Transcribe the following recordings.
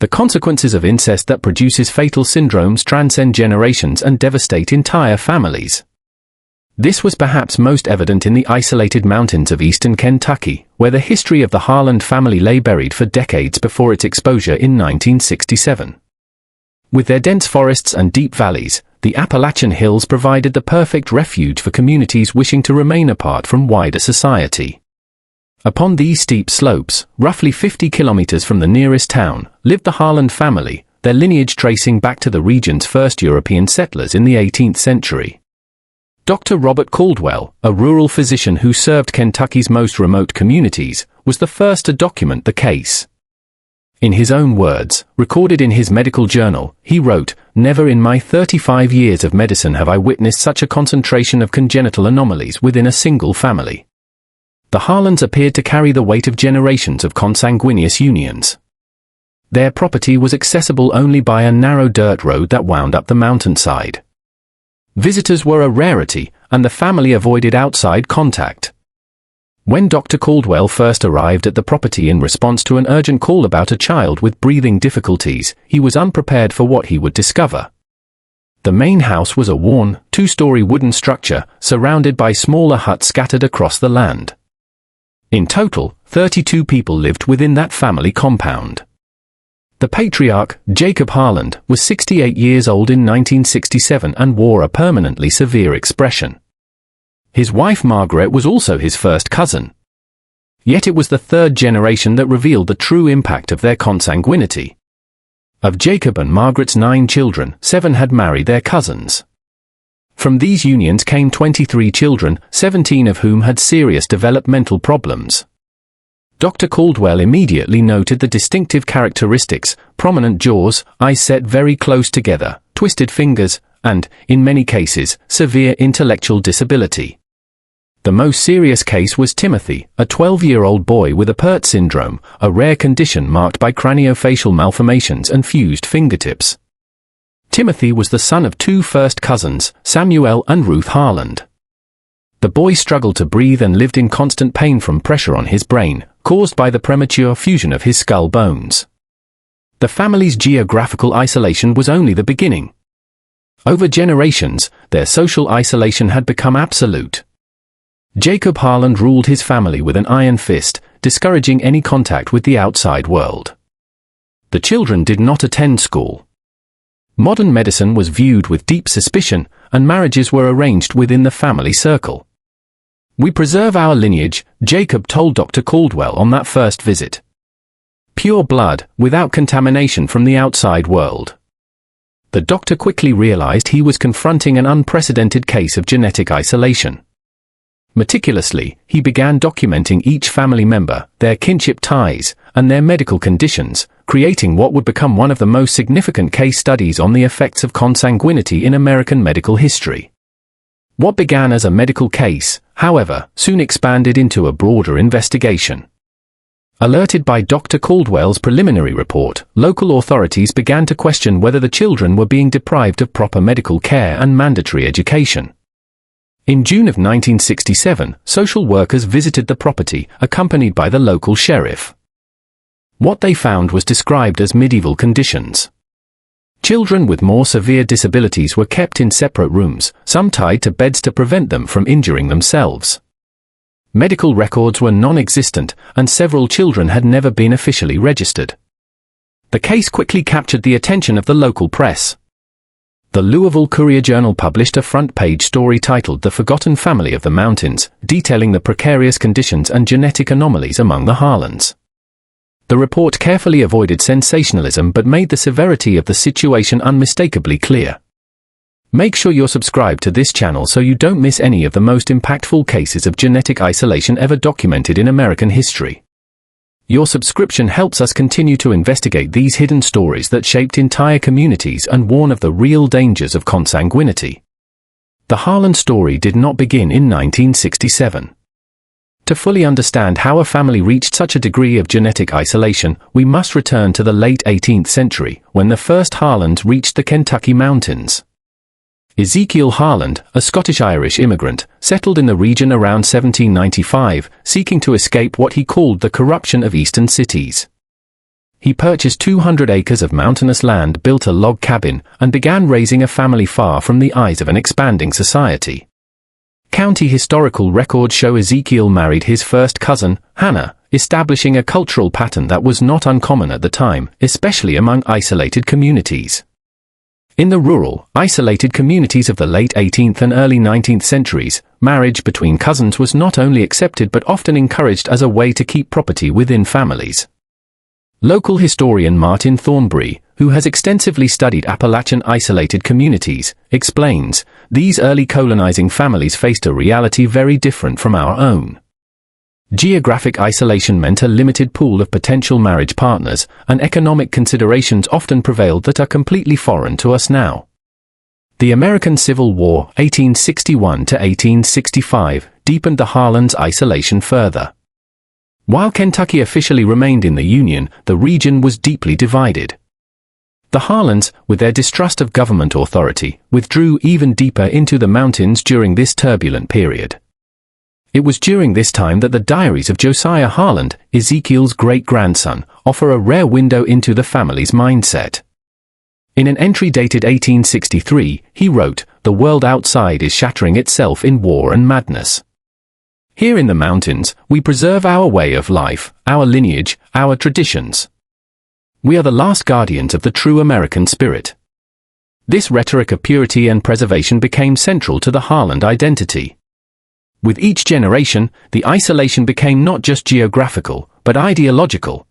The consequences of incest that produces fatal syndromes transcend generations and devastate entire families. This was perhaps most evident in the isolated mountains of eastern Kentucky, where the history of the Harland family lay buried for decades before its exposure in 1967. With their dense forests and deep valleys, the Appalachian Hills provided the perfect refuge for communities wishing to remain apart from wider society. Upon these steep slopes, roughly 50 kilometers from the nearest town, lived the Harland family, their lineage tracing back to the region's first European settlers in the 18th century. Dr. Robert Caldwell, a rural physician who served Kentucky's most remote communities, was the first to document the case. In his own words, recorded in his medical journal, he wrote, "Never in my 35 years of medicine have I witnessed such a concentration of congenital anomalies within a single family. The Harlands appeared to carry the weight of generations of consanguineous unions. Their property was accessible only by a narrow dirt road that wound up the mountainside. Visitors were a rarity, and the family avoided outside contact. When Dr. Caldwell first arrived at the property in response to an urgent call about a child with breathing difficulties, he was unprepared for what he would discover. The main house was a worn, two-story wooden structure, surrounded by smaller huts scattered across the land. In total, 32 people lived within that family compound. The patriarch, Jacob Harland, was 68 years old in 1967 and wore a permanently severe expression. His wife Margaret was also his first cousin. Yet it was the third generation that revealed the true impact of their consanguinity. Of Jacob and Margaret's 9 children, 7 had married their cousins. From these unions came 23 children, 17 of whom had serious developmental problems. Dr. Caldwell immediately noted the distinctive characteristics: prominent jaws, eyes set very close together, twisted fingers, and, in many cases, severe intellectual disability. The most serious case was Timothy, a 12-year-old boy with Apert syndrome, a rare condition marked by craniofacial malformations and fused fingertips. Timothy was the son of 2 first cousins, Samuel and Ruth Harland. The boy struggled to breathe and lived in constant pain from pressure on his brain, caused by the premature fusion of his skull bones. The family's geographical isolation was only the beginning. Over generations, their social isolation had become absolute. Jacob Harland ruled his family with an iron fist, discouraging any contact with the outside world. The children did not attend school. Modern medicine was viewed with deep suspicion, and marriages were arranged within the family circle. "We preserve our lineage," Jacob told Dr. Caldwell on that first visit. "Pure blood, without contamination from the outside world." The doctor quickly realized he was confronting an unprecedented case of genetic isolation. Meticulously, he began documenting each family member, their kinship ties, and their medical conditions, creating what would become one of the most significant case studies on the effects of consanguinity in American medical history. What began as a medical case, however, soon expanded into a broader investigation. Alerted by Dr. Caldwell's preliminary report, local authorities began to question whether the children were being deprived of proper medical care and mandatory education. In June of 1967, social workers visited the property, accompanied by the local sheriff. What they found was described as medieval conditions. Children with more severe disabilities were kept in separate rooms, some tied to beds to prevent them from injuring themselves. Medical records were non-existent, and several children had never been officially registered. The case quickly captured the attention of the local press. The Louisville Courier-Journal published a front-page story titled "The Forgotten Family of the Mountains," detailing the precarious conditions and genetic anomalies among the Harlands. The report carefully avoided sensationalism but made the severity of the situation unmistakably clear. Make sure you're subscribed to this channel so you don't miss any of the most impactful cases of genetic isolation ever documented in American history. Your subscription helps us continue to investigate these hidden stories that shaped entire communities and warn of the real dangers of consanguinity. The Harland story did not begin in 1967. To fully understand how a family reached such a degree of genetic isolation, we must return to the late 18th century, when the first Harlands reached the Kentucky mountains. Ezekiel Harland, a Scottish-Irish immigrant, settled in the region around 1795, seeking to escape what he called the corruption of eastern cities. He purchased 200 acres of mountainous land, built a log cabin, and began raising a family far from the eyes of an expanding society. County historical records show Ezekiel married his first cousin, Hannah, establishing a cultural pattern that was not uncommon at the time, especially among isolated communities. In the rural, isolated communities of the late 18th and early 19th centuries, marriage between cousins was not only accepted but often encouraged as a way to keep property within families. Local historian Martin Thornbury, who has extensively studied Appalachian isolated communities, explains, these early colonizing families faced a reality very different from our own. Geographic isolation meant a limited pool of potential marriage partners, and economic considerations often prevailed that are completely foreign to us now. The American Civil War, 1861 to 1865, deepened the Harlan's isolation further. While Kentucky officially remained in the Union, the region was deeply divided. The Harlans, with their distrust of government authority, withdrew even deeper into the mountains during this turbulent period. It was during this time that the diaries of Josiah Harlan, Ezekiel's great-grandson, offer a rare window into the family's mindset. In an entry dated 1863, he wrote, "The world outside is shattering itself in war and madness. Here in the mountains, we preserve our way of life, our lineage, our traditions. We are the last guardians of the true American spirit." This rhetoric of purity and preservation became central to the Harlan identity. With each generation, the isolation became not just geographical, but ideological.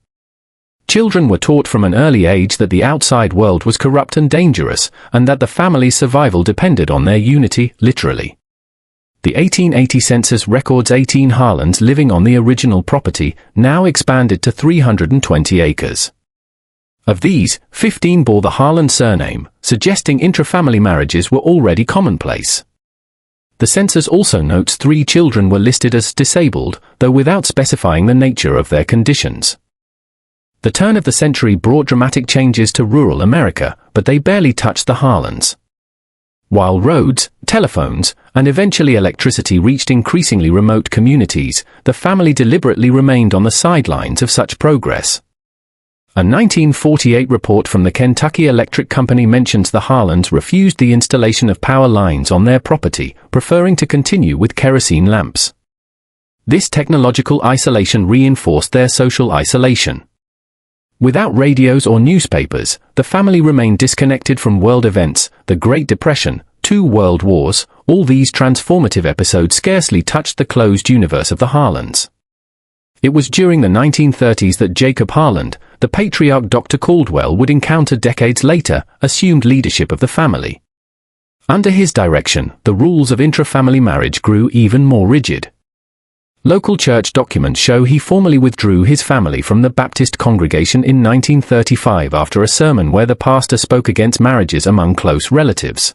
Children were taught from an early age that the outside world was corrupt and dangerous, and that the family's survival depended on their unity, literally. The 1880 census records 18 Harlans living on the original property, now expanded to 320 acres. Of these, 15 bore the Harlan surname, suggesting intrafamily marriages were already commonplace. The census also notes 3 children were listed as disabled, though without specifying the nature of their conditions. The turn of the century brought dramatic changes to rural America, but they barely touched the Harlans. While roads, telephones, and eventually electricity reached increasingly remote communities, the family deliberately remained on the sidelines of such progress. A 1948 report from the Kentucky Electric Company mentions the Harlans refused the installation of power lines on their property, preferring to continue with kerosene lamps. This technological isolation reinforced their social isolation. Without radios or newspapers, the family remained disconnected from world events, the Great Depression, 2 world wars. All these transformative episodes scarcely touched the closed universe of the Harlans. It was during the 1930s that Jacob Harlan, the patriarch Dr. Caldwell would encounter decades later, assumed leadership of the family. Under his direction, the rules of intrafamily marriage grew even more rigid. Local church documents show he formally withdrew his family from the Baptist congregation in 1935 after a sermon where the pastor spoke against marriages among close relatives.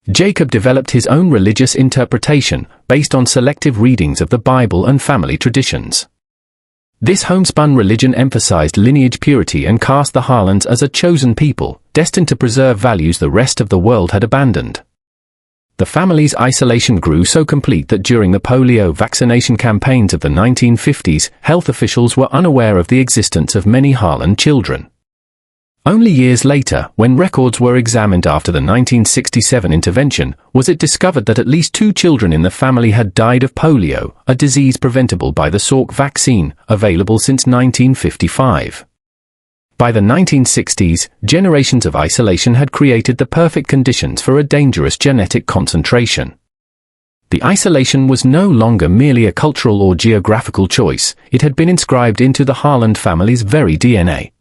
Jacob developed his own religious interpretation, based on selective readings of the Bible and family traditions. This homespun religion emphasized lineage purity and cast the Harlans as a chosen people, destined to preserve values the rest of the world had abandoned. The family's isolation grew so complete that during the polio vaccination campaigns of the 1950s, health officials were unaware of the existence of many Harlan children. Only years later, when records were examined after the 1967 intervention, was it discovered that at least 2 children in the family had died of polio, a disease preventable by the Salk vaccine, available since 1955. By the 1960s, generations of isolation had created the perfect conditions for a dangerous genetic concentration. The isolation was no longer merely a cultural or geographical choice, it had been inscribed into the Harlan family's very DNA.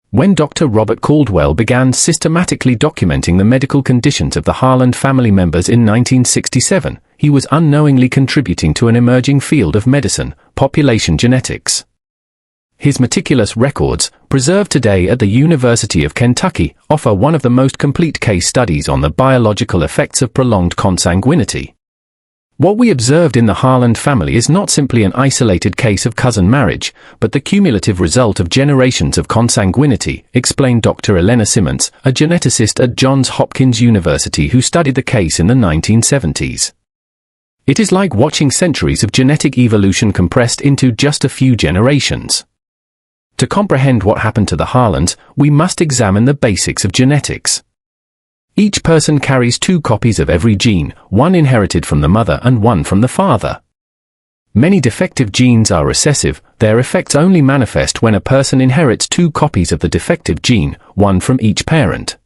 When Dr. Robert Caldwell began systematically documenting the medical conditions of the Harlan family members in 1967, he was unknowingly contributing to an emerging field of medicine, population genetics. His meticulous records, preserved today at the University of Kentucky, offer one of the most complete case studies on the biological effects of prolonged consanguinity. What we observed in the Harlan family is not simply an isolated case of cousin marriage, but the cumulative result of generations of consanguinity, explained Dr. Elena Simmons, a geneticist at Johns Hopkins University who studied the case in the 1970s. It is like watching centuries of genetic evolution compressed into just a few generations. To comprehend what happened to the Harlands, we must examine the basics of genetics. Each person carries 2 copies of every gene, one inherited from the mother and one from the father. Many defective genes are recessive. Their effects only manifest when a person inherits 2 copies of the defective gene, one from each parent.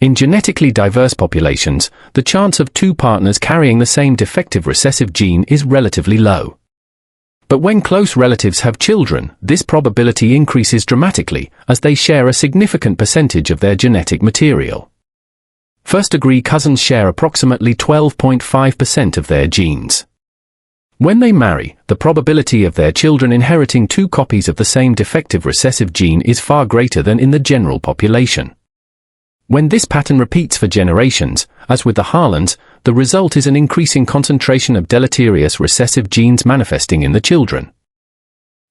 In genetically diverse populations, the chance of 2 partners carrying the same defective recessive gene is relatively low. But when close relatives have children, this probability increases dramatically, as they share a significant percentage of their genetic material. First-degree cousins share approximately 12.5% of their genes. When they marry, the probability of their children inheriting 2 copies of the same defective recessive gene is far greater than in the general population. When this pattern repeats for generations, as with the Harlands, the result is an increasing concentration of deleterious recessive genes manifesting in the children.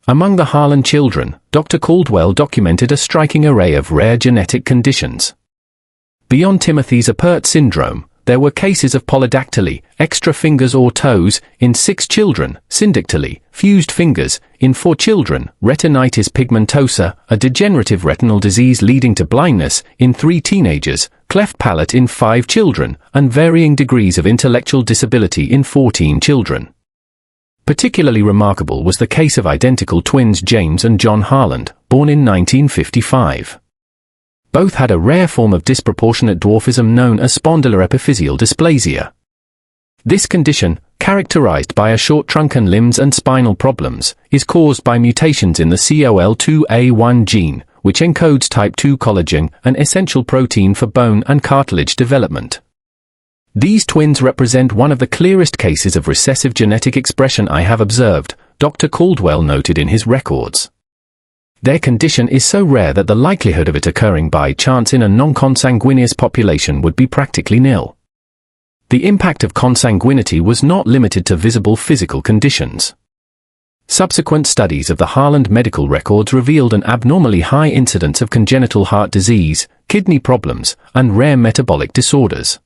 Among the Harlan children, Dr. Caldwell documented a striking array of rare genetic conditions. Beyond Timothy's Apert syndrome, there were cases of polydactyly, extra fingers or toes, in 6 children, syndactyly, fused fingers, in 4 children, retinitis pigmentosa, a degenerative retinal disease leading to blindness, in 3 teenagers, cleft palate in 5 children, and varying degrees of intellectual disability in 14 children. Particularly remarkable was the case of identical twins James and John Harland, born in 1955. Both had a rare form of disproportionate dwarfism known as spondyloepiphyseal dysplasia. This condition, characterized by a short trunk and limbs and spinal problems, is caused by mutations in the COL2A1 gene, which encodes type 2 collagen, an essential protein for bone and cartilage development. These twins represent one of the clearest cases of recessive genetic expression I have observed, Dr. Caldwell noted in his records. Their condition is so rare that the likelihood of it occurring by chance in a non-consanguineous population would be practically nil. The impact of consanguinity was not limited to visible physical conditions. Subsequent studies of the Harland medical records revealed an abnormally high incidence of congenital heart disease, kidney problems, and rare metabolic disorders.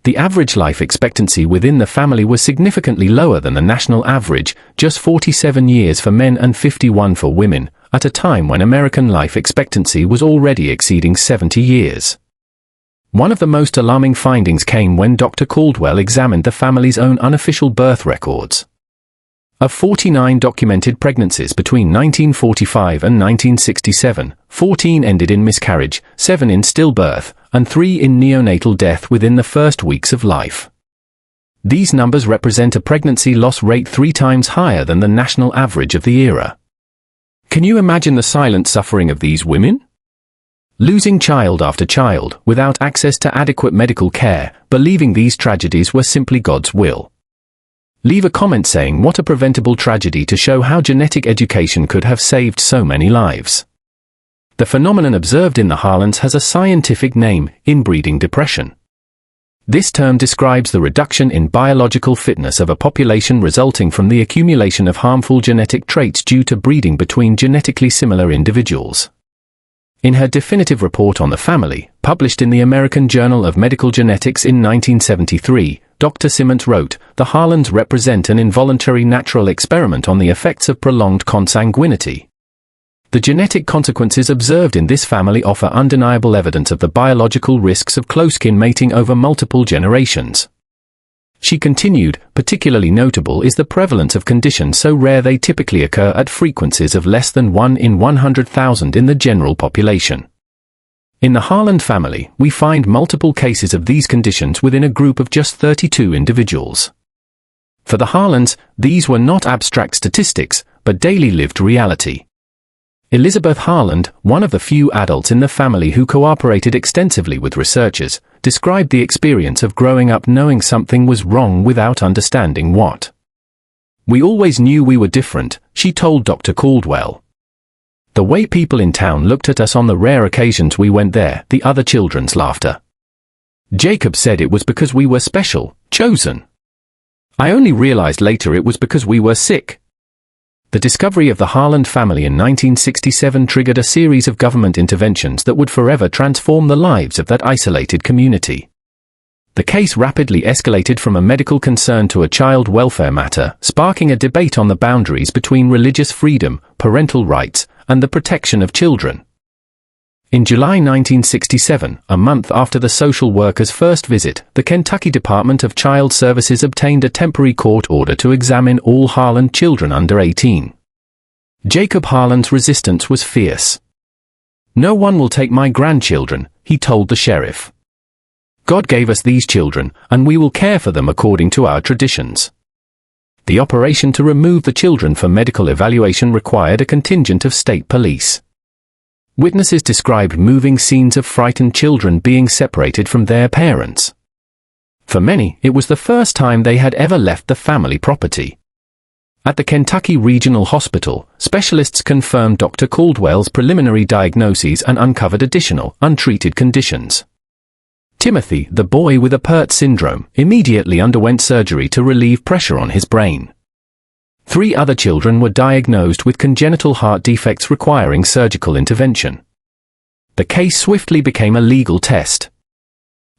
The average life expectancy within the family was significantly lower than the national average, just 47 years for men and 51 for women, at a time when American life expectancy was already exceeding 70 years. One of the most alarming findings came when Dr. Caldwell examined the family's own unofficial birth records. Of 49 documented pregnancies between 1945 and 1967, 14 ended in miscarriage, 7 in stillbirth, and 3 in neonatal death within the first weeks of life. These numbers represent a pregnancy loss rate 3 times higher than the national average of the era. Can you imagine the silent suffering of these women? Losing child after child, without access to adequate medical care, believing these tragedies were simply God's will. Leave a comment saying what a preventable tragedy to show how genetic education could have saved so many lives. The phenomenon observed in the Harlands has a scientific name, inbreeding depression. This term describes the reduction in biological fitness of a population resulting from the accumulation of harmful genetic traits due to breeding between genetically similar individuals. In her definitive report on the family, published in the American Journal of Medical Genetics in 1973, Dr. Simmons wrote, "The Harlands represent an involuntary natural experiment on the effects of prolonged consanguinity. The genetic consequences observed in this family offer undeniable evidence of the biological risks of close-kin mating over multiple generations." She continued, particularly notable is the prevalence of conditions so rare they typically occur at frequencies of less than 1 in 100,000 in the general population. In the Harland family, we find multiple cases of these conditions within a group of just 32 individuals. For the Harlands, these were not abstract statistics, but daily lived reality. Elizabeth Harland, one of the few adults in the family who cooperated extensively with researchers, described the experience of growing up knowing something was wrong without understanding what. "We always knew we were different," she told Dr. Caldwell. "The way people in town looked at us on the rare occasions we went there, the other children's laughter. Jacob said it was because we were special, chosen. I only realized later it was because we were sick." The discovery of the Harland family in 1967 triggered a series of government interventions that would forever transform the lives of that isolated community. The case rapidly escalated from a medical concern to a child welfare matter, sparking a debate on the boundaries between religious freedom, parental rights, and the protection of children. In July 1967, a month after the social worker's first visit, the Kentucky Department of Child Services obtained a temporary court order to examine all Harlan children under 18. Jacob Harlan's resistance was fierce. "No one will take my grandchildren," he told the sheriff. "God gave us these children, and we will care for them according to our traditions." The operation to remove the children for medical evaluation required a contingent of state police. Witnesses described moving scenes of frightened children being separated from their parents. For many, it was the first time they had ever left the family property. At the Kentucky Regional Hospital, specialists confirmed Dr. Caldwell's preliminary diagnoses and uncovered additional, untreated conditions. Timothy, the boy with Apert syndrome, immediately underwent surgery to relieve pressure on his brain. 3 other children were diagnosed with congenital heart defects requiring surgical intervention. The case swiftly became a legal test.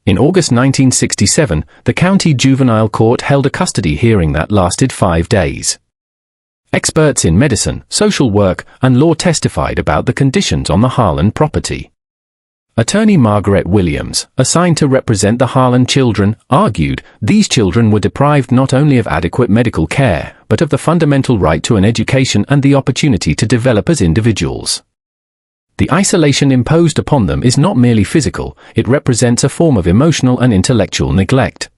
In August 1967, the county juvenile court held a custody hearing that lasted 5 days. Experts in medicine, social work, and law testified about the conditions on the Harlan property. Attorney Margaret Williams, assigned to represent the Harlan children, argued these children were deprived not only of adequate medical care, but of the fundamental right to an education and the opportunity to develop as individuals. The isolation imposed upon them is not merely physical, it represents a form of emotional and intellectual neglect.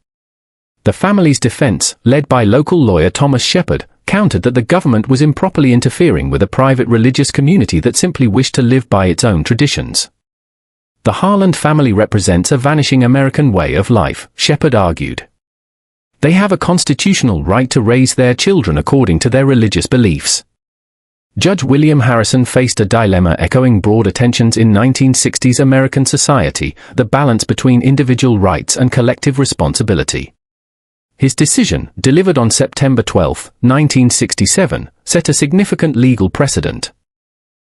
The family's defense, led by local lawyer Thomas Shepard, countered that the government was improperly interfering with a private religious community that simply wished to live by its own traditions. The Harlan family represents a vanishing American way of life, Shepard argued. They have a constitutional right to raise their children according to their religious beliefs. Judge William Harrison faced a dilemma echoing broader tensions in 1960s American society, the balance between individual rights and collective responsibility. His decision, delivered on September 12, 1967, set a significant legal precedent.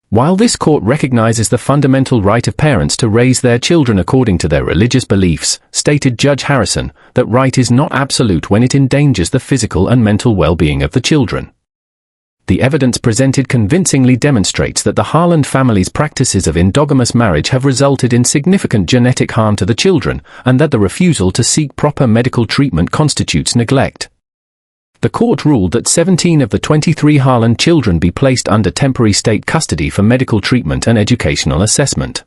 While this court recognizes the fundamental right of parents to raise their children according to their religious beliefs, stated Judge Harrison, that right is not absolute when it endangers the physical and mental well-being of the children. The evidence presented convincingly demonstrates that the Harlan family's practices of endogamous marriage have resulted in significant genetic harm to the children, and that the refusal to seek proper medical treatment constitutes neglect. The court ruled that 17 of the 23 Harlan children be placed under temporary state custody for medical treatment and educational assessment.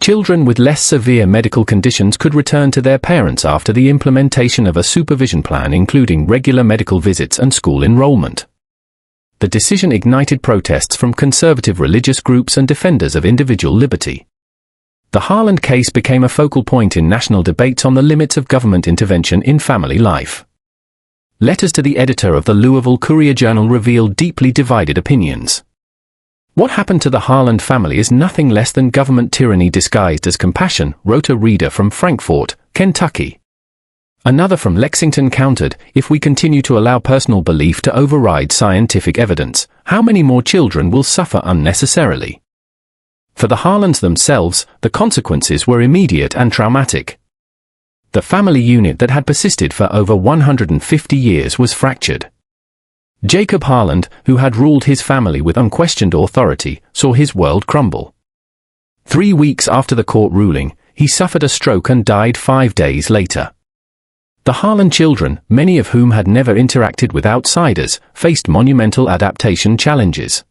Children with less severe medical conditions could return to their parents after the implementation of a supervision plan including regular medical visits and school enrollment. The decision ignited protests from conservative religious groups and defenders of individual liberty. The Harlan case became a focal point in national debates on the limits of government intervention in family life. Letters to the editor of the Louisville Courier-Journal revealed deeply divided opinions. "What happened to the Harlan family is nothing less than government tyranny disguised as compassion," wrote a reader from Frankfort, Kentucky. Another from Lexington countered, "If we continue to allow personal belief to override scientific evidence, how many more children will suffer unnecessarily?" For the Harlans themselves, the consequences were immediate and traumatic. The family unit that had persisted for over 150 years was fractured. Jacob Harlan, who had ruled his family with unquestioned authority, saw his world crumble. 3 weeks after the court ruling, he suffered a stroke and died 5 days later. The Harlan children, many of whom had never interacted with outsiders, faced monumental adaptation challenges.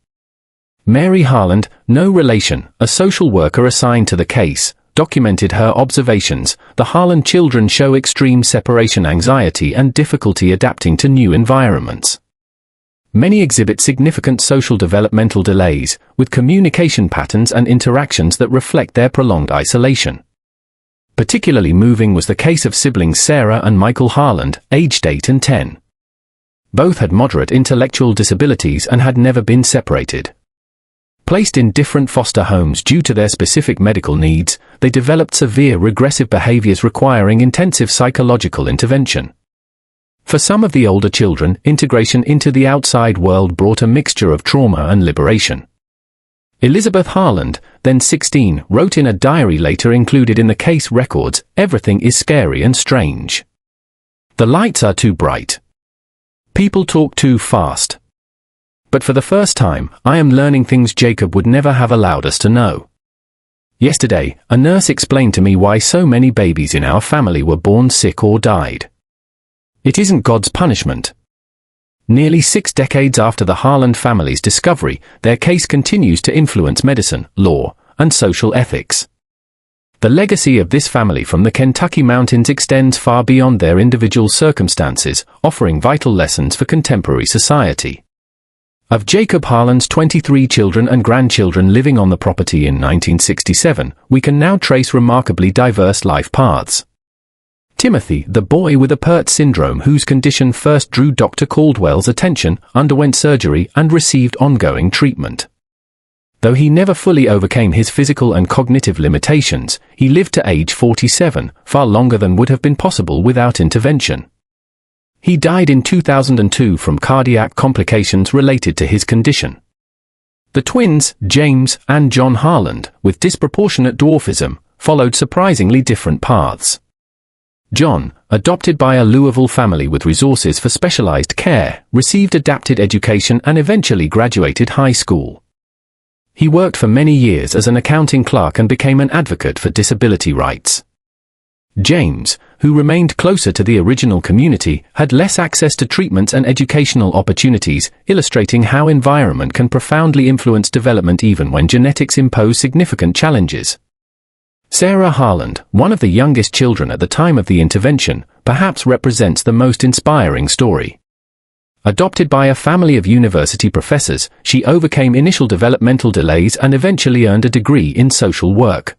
Mary Harlan, no relation, a social worker assigned to the case, documented her observations. The Harlan children show extreme separation anxiety and difficulty adapting to new environments. Many exhibit significant social developmental delays, with communication patterns and interactions that reflect their prolonged isolation. Particularly moving was the case of siblings Sarah and Michael Harlan, aged 8 and 10. Both had moderate intellectual disabilities and had never been separated. Placed in different foster homes due to their specific medical needs, they developed severe regressive behaviors requiring intensive psychological intervention. For some of the older children, integration into the outside world brought a mixture of trauma and liberation. Elizabeth Harlan, then 16, wrote in a diary later included in the case records, "Everything is scary and strange. The lights are too bright. People talk too fast. But for the first time, I am learning things Jacob would never have allowed us to know. Yesterday, a nurse explained to me why so many babies in our family were born sick or died. It isn't God's punishment. Nearly 6 decades after the Harland family's discovery, their case continues to influence medicine, law, and social ethics. The legacy of this family from the Kentucky mountains extends far beyond their individual circumstances, offering vital lessons for contemporary society. Of Jacob Harland's 23 children and grandchildren living on the property in 1967, we can now trace remarkably diverse life paths. Timothy, the boy with Apert syndrome whose condition first drew Dr. Caldwell's attention, underwent surgery and received ongoing treatment. Though he never fully overcame his physical and cognitive limitations, he lived to age 47, far longer than would have been possible without intervention. He died in 2002 from cardiac complications related to his condition. The twins, James and John Harland, with disproportionate dwarfism, followed surprisingly different paths. John, adopted by a Louisville family with resources for specialized care, received adapted education and eventually graduated high school. He worked for many years as an accounting clerk and became an advocate for disability rights. James, who remained closer to the original community, had less access to treatments and educational opportunities, illustrating how environment can profoundly influence development even when genetics impose significant challenges. Sarah Harland, one of the youngest children at the time of the intervention, perhaps represents the most inspiring story. Adopted by a family of university professors, she overcame initial developmental delays and eventually earned a degree in social work.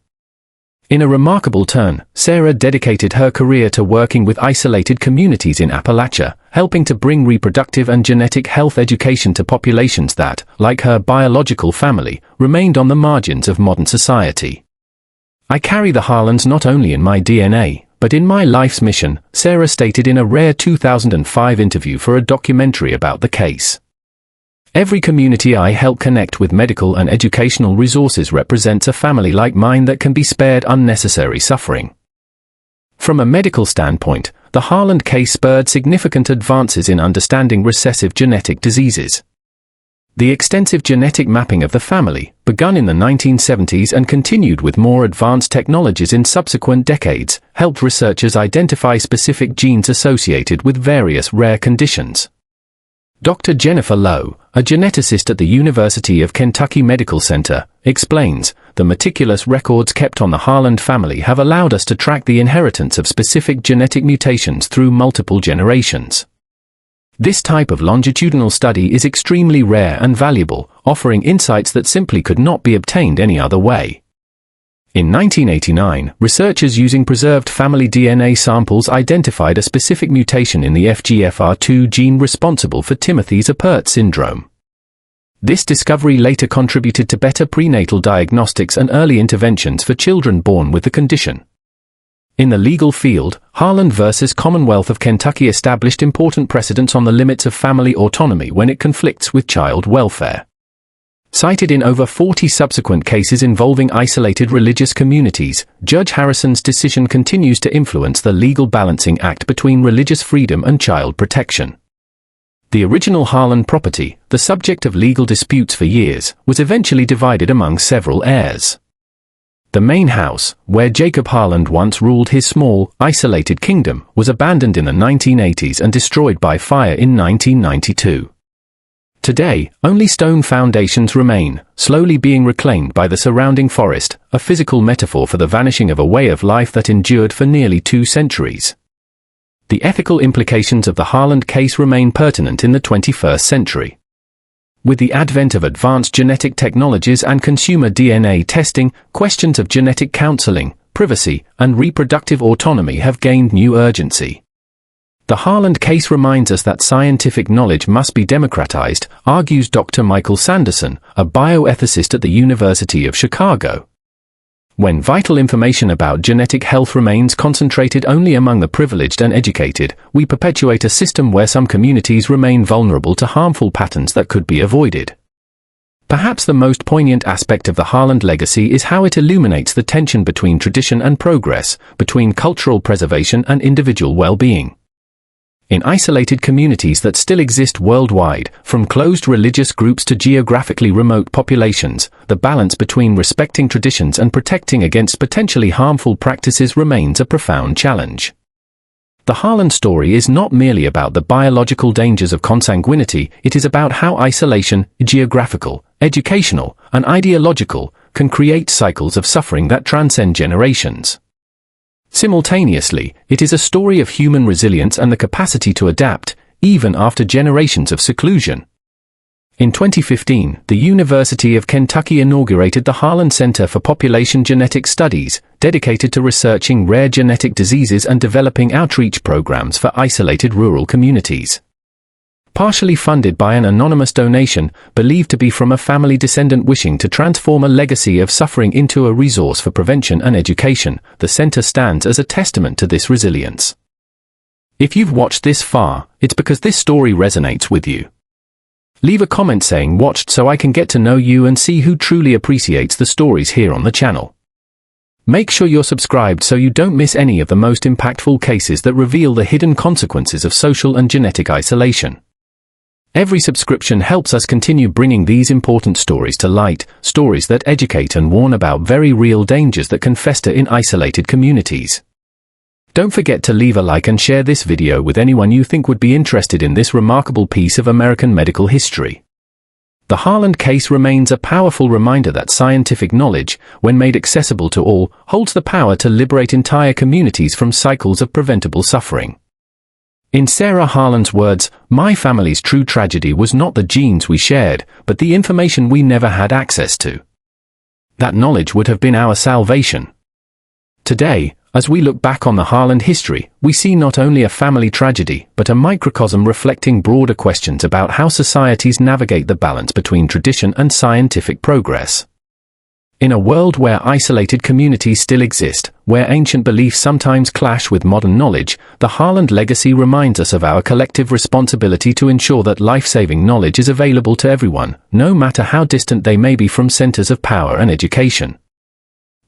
In a remarkable turn, Sarah dedicated her career to working with isolated communities in Appalachia, helping to bring reproductive and genetic health education to populations that, like her biological family, remained on the margins of modern society. "I carry the Harlands not only in my DNA, but in my life's mission," Sarah stated in a rare 2005 interview for a documentary about the case. "Every community I help connect with medical and educational resources represents a family like mine that can be spared unnecessary suffering." From a medical standpoint, the Harland case spurred significant advances in understanding recessive genetic diseases. The extensive genetic mapping of the family, begun in the 1970s and continued with more advanced technologies in subsequent decades, helped researchers identify specific genes associated with various rare conditions. Dr. Jennifer Lowe, a geneticist at the University of Kentucky Medical Center, explains, "The meticulous records kept on the Harland family have allowed us to track the inheritance of specific genetic mutations through multiple generations. This type of longitudinal study is extremely rare and valuable, offering insights that simply could not be obtained any other way." In 1989, researchers using preserved family DNA samples identified a specific mutation in the FGFR2 gene responsible for Timothy's Apert syndrome. This discovery later contributed to better prenatal diagnostics and early interventions for children born with the condition. In the legal field, Harland v. Commonwealth of Kentucky established important precedents on the limits of family autonomy when it conflicts with child welfare. Cited in over 40 subsequent cases involving isolated religious communities, Judge Harrison's decision continues to influence the legal balancing act between religious freedom and child protection. The original Harland property, the subject of legal disputes for years, was eventually divided among several heirs. The main house, where Jacob Harland once ruled his small, isolated kingdom, was abandoned in the 1980s and destroyed by fire in 1992. Today, only stone foundations remain, slowly being reclaimed by the surrounding forest, a physical metaphor for the vanishing of a way of life that endured for nearly 2 centuries. The ethical implications of the Harland case remain pertinent in the 21st century. With the advent of advanced genetic technologies and consumer DNA testing, questions of genetic counseling, privacy, and reproductive autonomy have gained new urgency. The Harland case reminds us that scientific knowledge must be democratized, argues Dr. Michael Sanderson, a bioethicist at the University of Chicago. When vital information about genetic health remains concentrated only among the privileged and educated, we perpetuate a system where some communities remain vulnerable to harmful patterns that could be avoided. Perhaps the most poignant aspect of the Harland legacy is how it illuminates the tension between tradition and progress, between cultural preservation and individual well-being. In isolated communities that still exist worldwide, from closed religious groups to geographically remote populations, the balance between respecting traditions and protecting against potentially harmful practices remains a profound challenge. The Harlan story is not merely about the biological dangers of consanguinity, it is about how isolation, geographical, educational, and ideological, can create cycles of suffering that transcend generations. Simultaneously, it is a story of human resilience and the capacity to adapt, even after generations of seclusion. In 2015, the University of Kentucky inaugurated the Harlan Center for Population Genetic Studies, dedicated to researching rare genetic diseases and developing outreach programs for isolated rural communities. Partially funded by an anonymous donation, believed to be from a family descendant wishing to transform a legacy of suffering into a resource for prevention and education, the center stands as a testament to this resilience. If you've watched this far, it's because this story resonates with you. Leave a comment saying watched so I can get to know you and see who truly appreciates the stories here on the channel. Make sure you're subscribed so you don't miss any of the most impactful cases that reveal the hidden consequences of social and genetic isolation. Every subscription helps us continue bringing these important stories to light, stories that educate and warn about very real dangers that can fester in isolated communities. Don't forget to leave a like and share this video with anyone you think would be interested in this remarkable piece of American medical history. The Harlan case remains a powerful reminder that scientific knowledge, when made accessible to all, holds the power to liberate entire communities from cycles of preventable suffering. In Sarah Harlan's words, "My family's true tragedy was not the genes we shared, but the information we never had access to. That knowledge would have been our salvation." Today, as we look back on the Harlan history, we see not only a family tragedy, but a microcosm reflecting broader questions about how societies navigate the balance between tradition and scientific progress. In a world where isolated communities still exist, where ancient beliefs sometimes clash with modern knowledge, the Harlan legacy reminds us of our collective responsibility to ensure that life-saving knowledge is available to everyone, no matter how distant they may be from centers of power and education.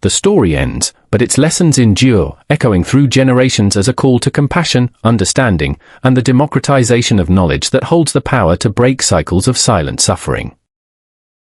The story ends, but its lessons endure, echoing through generations as a call to compassion, understanding, and the democratization of knowledge that holds the power to break cycles of silent suffering.